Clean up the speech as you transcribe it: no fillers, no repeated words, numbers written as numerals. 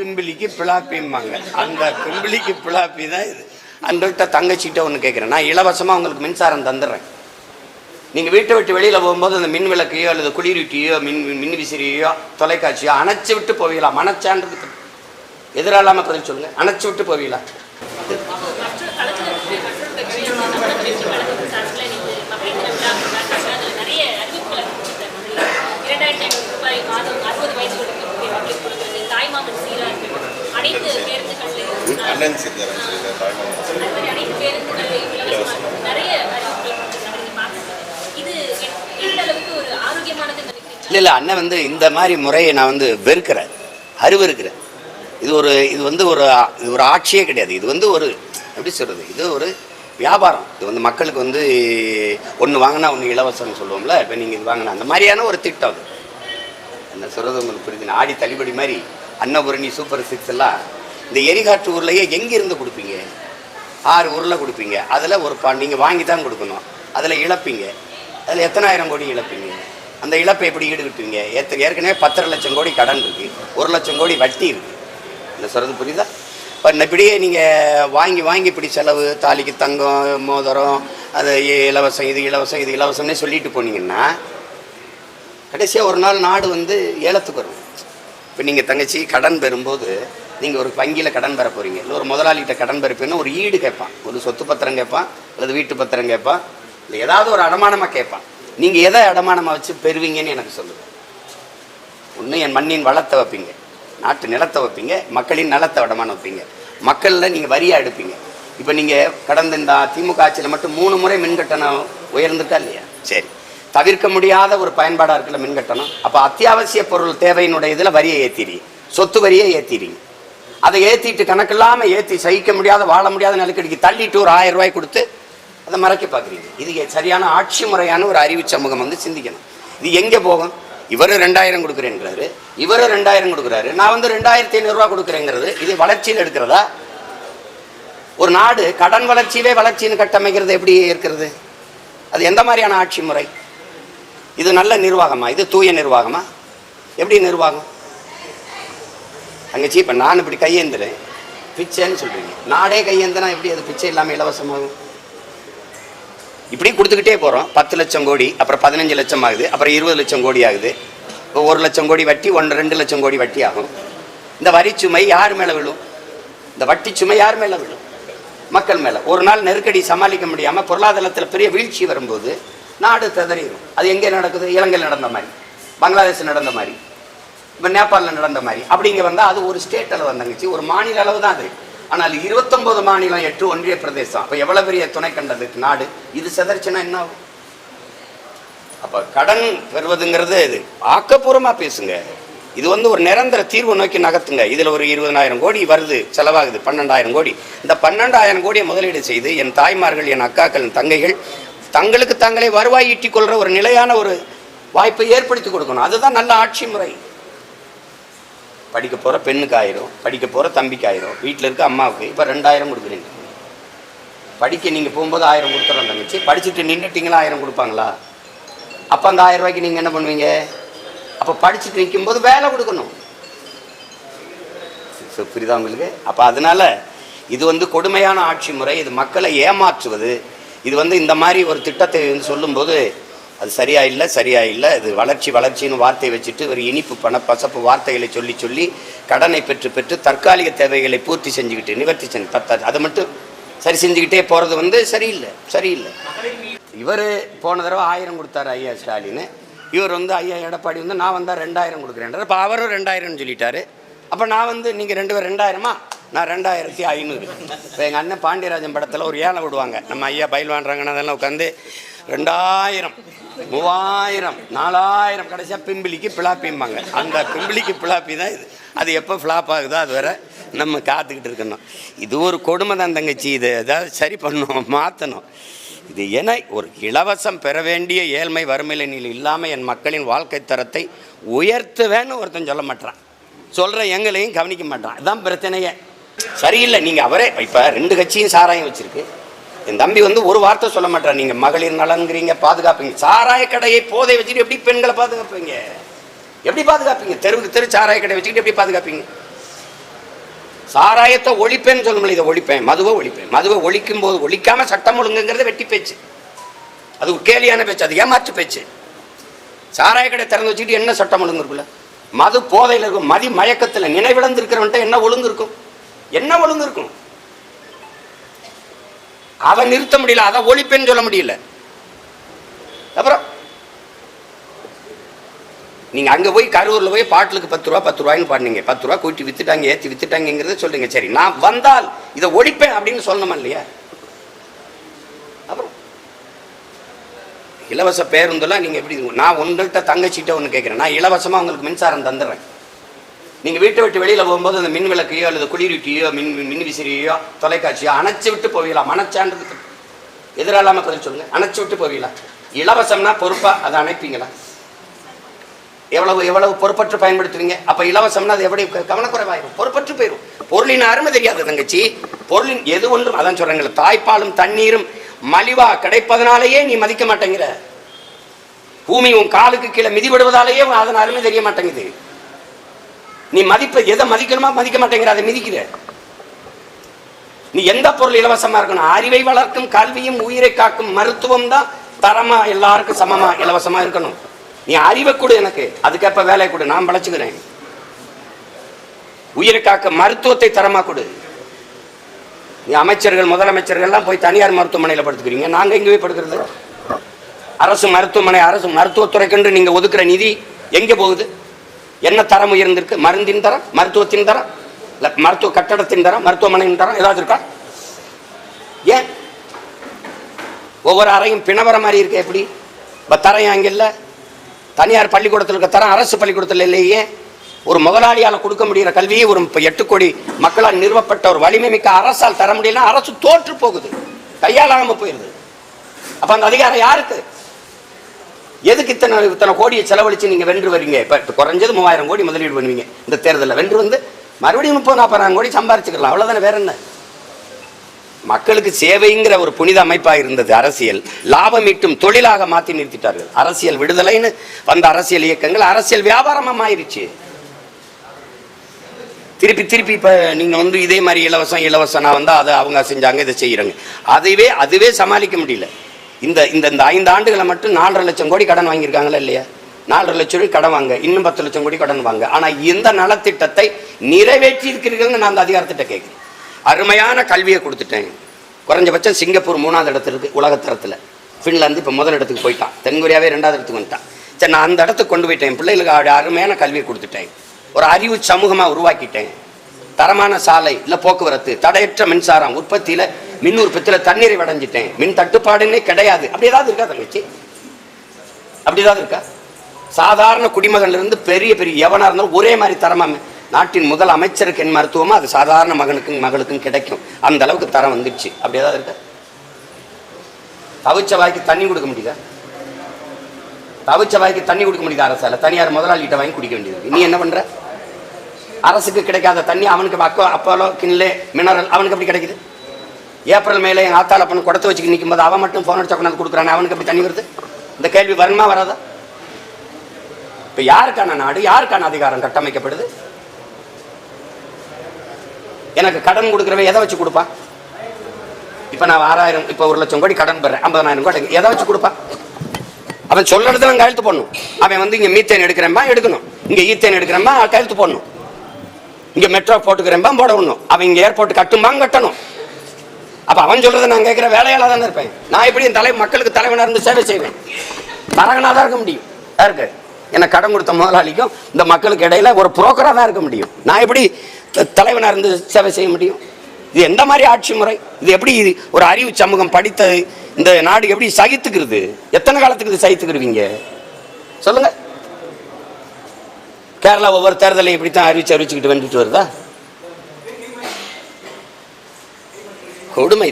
பிம்பிளிக்கு பிளாப்பிம்பாங்க. அந்த பிம்பிளிக்கு பிளாப்பி தான் இது. அன்றைக்கிட்ட தங்கச்சிட்ட ஒன்று கேட்குறேன், நான் இலவசமாக உங்களுக்கு மின்சாரம் தந்துடுறேன். நீங்கள் வீட்டை விட்டு வெளியில் போகும்போது அந்த மின் விளக்கையோ அல்லது குளிரூட்டியோ மின் விசிறியோ தொலைக்காட்சியோ அணைச்சி விட்டு போவீங்களா? மனச்சான்றதுக்கு எதிராளாமல் பதில் சொல்லுங்கள். அணைச்சி விட்டு போவீங்களா? இல்லை அண்ணன் வந்து இந்த மாதிரி முறையை நான் வந்து வெறுக்கிறேன், அருவருக்கிறேன். இது ஒரு ஆட்சியே கிடையாது. இது வந்து ஒரு எப்படி சொல்கிறது, இது ஒரு வியாபாரம். இது வந்து மக்களுக்கு வந்து ஒன்று வாங்கினா ஒன்று இலவசம்னு சொல்லுவோம்ல, இப்போ நீங்கள் இது வாங்கினா அந்த மாதிரியான ஒரு திட்டம். அது என்ன சொல்கிறது உங்களுக்கு புரியுது? ஆடி தள்ளுபடி மாதிரி அன்னபூரணி சூப்பர் 6 எல்லாம் இந்த எரிகாற்று ஊர்லேயே எங்கேருந்து கொடுப்பீங்க? 6 ஊரில் கொடுப்பீங்க. அதில் ஒரு நீங்கள் வாங்கி தான் கொடுக்கணும். அதில் இழப்பீங்க. அதில் எத்தனாயிரம் கோடி இழப்பீங்க? அந்த இழப்பை எப்படி ஈடுகட்டுவீங்க? ஏற்கனவே 10 லட்சம் கோடி கடன் இருக்குது, 1 லட்சம் கோடி வட்டி இருக்குது. என்ன சொல்கிறது புரியுதா? இப்போ இப்படியே நீங்கள் வாங்கி இப்படி செலவு, தாலிக்கு தங்கம் மோதிரம், அது இலவசம், இது இலவசம், இது இலவசம்னே சொல்லிட்டு போனீங்கன்னா கடைசியாக ஒரு நாள் நாடு வந்து ஏலத்துக்கு வரும். இப்போ நீங்கள் தங்கச்சி கடன் பெறும்போது நீங்கள் ஒரு வங்கியில் கடன் பெற போகிறீங்க, இல்லை ஒரு முதலாளிகிட்ட கடன் பெறப்பீங்கன்னா ஒரு ஈடு கேட்பான், ஒரு சொத்து பத்திரம் கேட்பான், அல்லது வீட்டு பத்திரம் கேட்பான், இல்லை ஏதாவது ஒரு அடமானமாக கேட்பான். நீங்கள் எதை அடமானமாக வச்சு பெறுவீங்கன்னு எனக்கு சொல்லுங்கள். ஒன்று என் மண்ணின் வளத்தை வைப்பீங்க, நாட்டு நிலத்தை வைப்பீங்க, மக்களின் நலத்தை அடமானம் வைப்பீங்க, மக்களில் நீங்கள் வரியாக எடுப்பீங்க. இப்போ நீங்கள் கடந்த இந்த திமுக ஆட்சியில் மட்டும் 3 முறை மின்கட்டணம் உயர்ந்துட்டா இல்லையா? சரி, தவிர்க்க முடியாத ஒரு பயன்பாடாக இருக்குல்ல மின்கட்டணம். அப்போ அத்தியாவசிய பொருள் தேவையினுடைய இதில் வரியை ஏற்றிடுறீங்க, சொத்து வரியை ஏற்றிடுறீங்க. அதை ஏற்றிட்டு கணக்கில்லாமல் ஏற்றி சகிக்க முடியாத வாழ முடியாத நெருக்கடிக்கு தள்ளிட்டு ஒரு 1000 ரூபாய் கொடுத்து அதை மறைக்க பார்க்குறீங்க. இது சரியான ஆட்சி முறையான ஒரு அறிவு சமூகம் வந்து சிந்திக்கணும். இது எங்கே போகும்? இவர் 2000 கொடுக்குறேங்கிறாரு, இவர் 2000 கொடுக்குறாரு, நான் வந்து 2500 ரூபா கொடுக்குறேங்கிறது. இது வளர்ச்சியில் எடுக்கிறதா? ஒரு நாடு கடன் வளர்ச்சியவே வளர்ச்சின்னு கட்டமைக்கிறது எப்படி இருக்கிறது? அது எந்த மாதிரியான ஆட்சி முறை? இது நல்ல நிர்வாகமா? இது தூய நிர்வாகமா? எப்படி நிர்வாகம்? தங்கச்சி இப்போ நான் இப்படி கையேந்துறேன், பிச்சைன்னு சொல்கிறீங்க. நாடே கையேந்தினா எப்படி அது பிச்சை இல்லாமல் இலவசமாகும்? இப்படி கொடுத்துக்கிட்டே போகிறோம். 10 லட்சம் கோடி, அப்புறம் 15 லட்சம் ஆகுது, அப்புறம் 20 லட்சம் கோடி ஆகுது. இப்போ 1 லட்சம் கோடி வட்டி, 2 லட்சம் கோடி வட்டி ஆகும். இந்த வரி சுமை யார் மேலே விழும்? இந்த வட்டி சுமை யார் மேலே விழும்? மக்கள் மேலே. ஒரு நாள் நெருக்கடி சமாளிக்க முடியாமல் பொருளாதாரத்தில் பெரிய வீழ்ச்சி வரும்போது நாடு ததறிடும். அது எங்கே நடக்குது? இலங்கையில் நடந்த மாதிரி, பங்களாதேஷ் நடந்த மாதிரி, இப்போ நேபாளில் நடந்த மாதிரி. அப்படிங்க வந்தால் அது ஒரு ஸ்டேட் அளவு வந்தாங்கச்சு, ஒரு மாநில அளவு தான் அது. ஆனால் 29 மாநிலம், 8 ஒன்றிய பிரதேசம். அப்போ எவ்வளோ பெரிய துணை கண்டதுக்கு நாடு. இது செதறிச்சுன்னா என்ன ஆகும்? அப்போ கடன் பெறுவதுங்கிறது இது ஆக்கப்பூர்வமாக பேசுங்க. இது வந்து ஒரு நிரந்தர தீர்வு நோக்கி நகர்த்துங்க. இதில் ஒரு 20,000 கோடி வருது, செலவாகுது 12,000 கோடி. இந்த 12,000 கோடியை முதலீடு செய்து என் தாய்மார்கள், என் அக்காக்கள், என் தங்கைகள் தங்களுக்கு தாங்களே வருவாய் ஈட்டிக் கொள்கிற ஒரு நிலையான ஒரு வாய்ப்பை ஏற்படுத்தி கொடுக்கணும். அதுதான் நல்ல ஆட்சி முறை. படிக்க போகிற பெண்ணுக்கு 1000, படிக்க போகிற தம்பிக்கு 1000, வீட்டில் இருக்க அம்மாவுக்கு இப்போ 2000 கொடுக்குறீங்க. படிக்க நீங்கள் போகும்போது 1000 கொடுத்துறோம் தங்கச்சி, படிச்சுட்டு நின்றுட்டிங்களா 1000 கொடுப்பாங்களா? அப்போ அந்த 1000 ரூபாய்க்கு நீங்கள் என்ன பண்ணுவீங்க? அப்போ படிச்சுட்டு நிற்கும்போது வேலை கொடுக்கணும். புரியுதா உங்களுக்கு? அப்போ அதனால இது வந்து கொடுமையான ஆட்சி முறை. இது மக்களை ஏமாற்றுவது. இது வந்து இந்த மாதிரி ஒரு திட்டத்தை வந்து சொல்லும்போது அது சரியா இல்லை. இது வளர்ச்சின்னு வார்த்தையை வச்சுட்டு ஒரு இனிப்பு பசப்பு வார்த்தைகளை சொல்லி கடனை பெற்று தற்காலிக தேவைகளை பூர்த்தி செஞ்சுக்கிட்டு நிவர்த்தி செஞ்சு அதை மட்டும் சரி செஞ்சுக்கிட்டே போகிறது வந்து சரியில்லை. இவர் போன தடவை 1000 கொடுத்தாரு ஐயா ஸ்டாலின். இவர் வந்து ஐயா எடப்பாடி வந்து நான் வந்தால் 2000 கொடுக்குறேன்றார். இப்போ அவரும் 2000 சொல்லிட்டாரு. அப்போ நான் வந்து நீங்கள் 2 பேர் 2000மா, நான் 2500. இப்போ எங்கள் அண்ணன் பாண்டியராஜன் படத்தில் ஒரு ஏலம் விடுவாங்க, நம்ம ஐயா பயில் வாங்குறாங்கன்னா அதெல்லாம் உட்காந்து 2000, 3000, 4000, கடைசியாக பிம்பிளிக்கு பிளாப்பிம்பாங்க. அந்த பிம்பிளிக்கு பிளாப்பி தான் இது. அது எப்போ ஃப்ளாப் ஆகுதோ அது வேற நம்ம காத்துக்கிட்டு இருக்கணும். இது ஒரு கொடுமை தான் தங்கச்சி. இது ஏதாவது சரி பண்ணணும், மாற்றணும். இது என ஒரு இலவசம் பெற வேண்டிய ஏழ்மை வறுமையில் இல்லாமல் என் மக்களின் வாழ்க்கை தரத்தை உயர்த்துவேன்னு ஒருத்தன் சொல்ல மாட்டான். சொல்கிற எங்களையும் கவனிக்க மாட்டான். இதுதான் பிரச்சனையே. சரியில்லை. நீங்கள் அவரே இப்போ 2 கட்சியும் சாராயம் வச்சுருக்கு. என் தம்பி வந்து ஒரு வார்த்தை சொல்ல மாட்டான். நீங்கள் மகளிர் நலன்கிறீங்க, பாதுகாப்பீங்க. சாராய கடையை போதை வச்சுட்டு எப்படி பெண்களை பாதுகாப்பீங்க? எப்படி பாதுகாப்பீங்க? தெருவுக்கு தெரு சாராய கடை வச்சுக்கிட்டு எப்படி பாதுகாப்பீங்க? சாராயத்தை ஒழிப்பேன்னு சொல்ல முடியல, இதை ஒழிப்பேன், மதுவை ஒழிப்பேன். மதுவை ஒழிக்கும் போது ஒழிக்காம சட்டம் ஒழுங்குங்கிறது வெட்டி பேச்சு, அது கேலியான பேச்சு, அது ஏமாற்று பேச்சு. சாராய கடை திறந்து வச்சுக்கிட்டு என்ன சட்டம் ஒழுங்கு இருக்குல்ல? மது போதையில் இருக்கும், மதி மயக்கத்தில் நினைவிழந்து இருக்கிறவன்ட்ட என்ன ஒழுங்கு இருக்கும்? என்ன ஒழுங்கு இருக்கும்? அதை நிறுத்த முடியல, அதை ஒழிப்பேன்னு சொல்ல முடியல. அப்புறம் நீங்க அங்க போய் கரூர்ல போய் பாட்டிலுக்கு 10 ரூபா 10 ரூபாய்னு பாடுனீங்க, 10 ரூபா கூட்டி வித்துட்டாங்க, ஏத்தி வித்துட்டாங்கிறத சொல்றீங்க. சரி, நான் வந்தால் இதை ஒழிப்பேன் அப்படின்னு சொல்லணுமா இல்லையா? அப்புறம் இலவச பேருந்துலாம் நீங்க எப்படி? நான் உங்கள்கிட்ட தங்கச்சிட்ட ஒன்று கேட்குறேன், நான் இலவசமா உங்களுக்கு மின்சாரம் தந்துடுறேன். நீங்க வீட்டை விட்டு வெளியில போகும்போது அந்த மின் விளக்கையோ அல்லது குளிரூட்டியோ மின் விசிறியோ தொலைக்காட்சியோ அணைச்சு விட்டு போவீங்களா? மனச்சான்றதுக்கு எதிராளாம பதில் சொல்லுங்க. அணைச்சு விட்டு போவீங்களா? இலவசம்னா பொறுப்பா அதை அணைப்பீங்களா? எவ்வளவு பொறுப்பற்று பயன்படுத்துவீங்க. அப்ப இலவசம்னா அது எப்படி கவனக்குறைவாயிரும், பொறுப்பற்று போயிடும். பொருளின் அருமை தெரியாது தங்கச்சி. பொருளின் எது ஒன்றும் அதான் சொல்றாங்களே, தாய்ப்பாலும் தண்ணீரும் மலிவா கிடைப்பதனாலேயே நீ மதிக்க மாட்டேங்கிற. பூமி உன் காலுக்கு கீழே மிதிபடுவதாலேயே அதன் அருமை தெரிய மாட்டேங்குது. நீ மதிப்ப எதை மதிக்கணுமா மதிக்க மாட்டேங்கிற, அதை மிதிக்கிற. நீ எந்த பொருள் இலவசமா இருக்கணும்? அறிவை வளர்க்கும் கல்வியும் உயிரை காக்கும் மருத்துவம் தான் தரமா எல்லாருக்கும் சமமா இலவசமா இருக்கணும். நீ அறிவை கொடு, எனக்கு அதுக்கப்ப வேலை கொடு, நான் பழச்சுக்கிறேன். உயிரை காக்க மருத்துவத்தை தரமா கொடு. நீ அமைச்சர்கள் முதலமைச்சர்கள் எல்லாம் போய் தனியார் மருத்துவமனையில் படுத்துக்கிறீங்க, நாங்க எங்க போய் படுக்கிறது? அரசு மருத்துவமனை, அரசு மருத்துவத்துறைக்கென்று நீங்க ஒதுக்குற நிதி எங்க போகுது? என்ன தரம் உயர்ந்திருக்கு? மருந்தின் தரம், மருத்துவத்தின் தரம், மருத்துவ கட்டடத்தின் தரம், மருத்துவமனையின் தரம் ஏதாவது இருக்கா? ஏன் ஒவ்வொரு அறையும் பிணவர மாதிரி இருக்கு? எப்படி தரம் அங்க இல்ல? தனியார் பள்ளிக்கூடத்தில் இருக்க தரம் அரசு பள்ளிக்கூடத்தில் இல்லையே. ஒரு முதலாளியால் கொடுக்க முடிகிற கல்வியை ஒரு 8 கோடி மக்களால் நிறுவப்பட்ட ஒரு வலிமை மிக்க அரசால் தர முடியல. அரசு தோற்று போகுது, கையாளாம போயிருது. அப்ப அந்த அதிகாரம் யாருக்கு? எதுக்கு இத்தனை கோடியை செலவழிச்சு நீங்க வென்று வரீங்க? இப்ப குறைஞ்சது 3000 கோடி முதலீடு பண்ணுவீங்க இந்த தேர்தலில். வென்று வந்து மறுபடியும் 30-40 கோடி சம்பாரிச்சுக்கலாம், அவ்வளவுதானே, வேற என்ன? மக்களுக்கு சேவைங்கிற ஒரு புனித அமைப்பா இருந்தது அரசியல், லாபம் ஈட்டும் தொழிலாக மாற்றி நிறுத்திட்டார்கள். அரசியல் விடுதலைன்னு வந்த அரசியல் இயக்கங்கள் அரசியல் வியாபாரமா ஆயிருச்சு. திருப்பி இப்ப நீங்க வந்து இதே மாதிரி இலவசம் வந்தா அதை அவங்க செஞ்சாங்க, இதை செய்யறாங்க. அதுவே சமாளிக்க முடியல. இந்த 5 ஆண்டுகளை மட்டும் 4.5 லட்சம் கோடி கடன் வாங்கியிருக்காங்களா இல்லையா? 4.5 லட்சம் கோடி கடன் வாங்க, இன்னும் 10 லட்சம் கோடி கடன் வாங்க. ஆனா இந்த நலத்திட்டத்தை நிறைவேற்றி இருக்கிறீர்கள்னு நான் அந்த அதிகாரத்திட்ட கேட்கிறேன். அருமையான கல்வியை கொடுத்துட்டேன். குறைஞ்சபட்சம் சிங்கப்பூர் 3வது இடத்துல இருக்கு உலகத்தரத்தில். ஃபின்லாந்து இப்போ முதல் இடத்துக்கு போயிட்டான். தென்கொரியாவே 2வது இடத்துக்கு வந்துட்டான். சரி, நான் அந்த இடத்துக்கு கொண்டு போயிட்டேன். பிள்ளைகளுக்கு அருமையான கல்வியை கொடுத்துட்டேன். ஒரு அறிவு சமூகமாக உருவாக்கிட்டேன். தரமான சாலை இல்லை போக்குவரத்து, தடையற்ற மின்சாரம், உற்பத்தியில் மின் உற்பத்தியில் தண்ணீரை அடைஞ்சிட்டேன். மின் தட்டுப்பாடுன்னே கிடையாது. அப்படி ஏதாவது இருக்கா தங்கச்சி? அப்படி ஏதாவது இருக்கா? சாதாரண குடிமகன்ல இருந்து பெரிய எவனா இருந்தாலும் ஒரே மாதிரி தரமா நாட்டின் முதல் அமைச்சருக்கு என் மருத்துவமோ அது சாதாரண மகனுக்கும் மகளுக்கும் கிடைக்கும். அந்த அளவுக்கு தரம் வந்துடுச்சு. அப்படி ஏதாவது இருக்க? தவிச்ச வாய்க்கு தண்ணி கொடுக்க முடியுதா? தவிச்ச வாய்க்கு தண்ணி கொடுக்க முடியுதா அரசால? தனியார் முதலாளிகிட்ட வாங்கி குடிக்க வேண்டியது. நீ என்ன பண்ற? அரசுக்கு கிடைக்காத தண்ணி அவனுக்கு அப்போலோ கிண்லே மினரல் அவனுக்கு எப்படி கிடைக்குது? ஏப்ரல் மேலே என் ஆத்தால பண்ண குடத்தை வச்சுக்க நிற்கும் போது அவன் மட்டும் போன் அடிச்சா கொண்டாந்து கொடுக்குறான், அவனுக்கு எப்படி தண்ணி வருது? இந்த கேள்வி வருமா வராதா? இப்ப யாருக்கான நாடு, யாருக்கான அதிகாரம் கட்டமைக்கப்படுது? எனக்கு கடன் கொடுக்குறவன் எதை வச்சு கொடுப்பான்? இப்ப நான் 6000 இப்ப 1 லட்சம் கோடி கடன் பெறேன், 50,000 கோடி எதை வச்சு கொடுப்பான்? அவன் சொல்றதுல கையெழுத்து போடணும். அவன் வந்து இங்க மீத்தேன் எடுக்கிறேன்பா எடுக்கணும், இங்க ஈத்தேன் எடுக்கிறேன்பா கையெழுத்து போடணும், இங்க மெட்ரோ போட்டுக்கிறேன்பா போடணும், அவன் இங்க ஏர்போர்ட் கட்டும்பாங்க கட்டணும். அப்ப அவன் சொல்றதை நான் கேட்கிற வேலையால தானே இருப்பேன். நான் எப்படி மக்களுக்கு தலைவனாக இருந்து சேவை செய்வேன்? தரகனா தான் இருக்க முடியும். யாருக்கு? எனக்கு கடன் கொடுத்த முதலாளிக்கும் இந்த மக்களுக்கு இடையில ஒரு புரோக்கரா தான் இருக்க முடியும். நான் எப்படி தலைவனாக இருந்து சேவை செய்ய முடியும்? இது எந்த மாதிரி ஆட்சி முறை? இது எப்படி ஒரு அறிவு சமூகம் படித்த இந்த நாடு எப்படி சகித்துக்கிறது? எத்தனை காலத்துக்கு இது சகித்துக்கிருவீங்க சொல்லுங்க? கேரளா ஒவ்வொரு தேர்தலையும் இப்படித்தான் அறிவிச்சுக்கிட்டு வந்துட்டு வருதா? கொடுமை.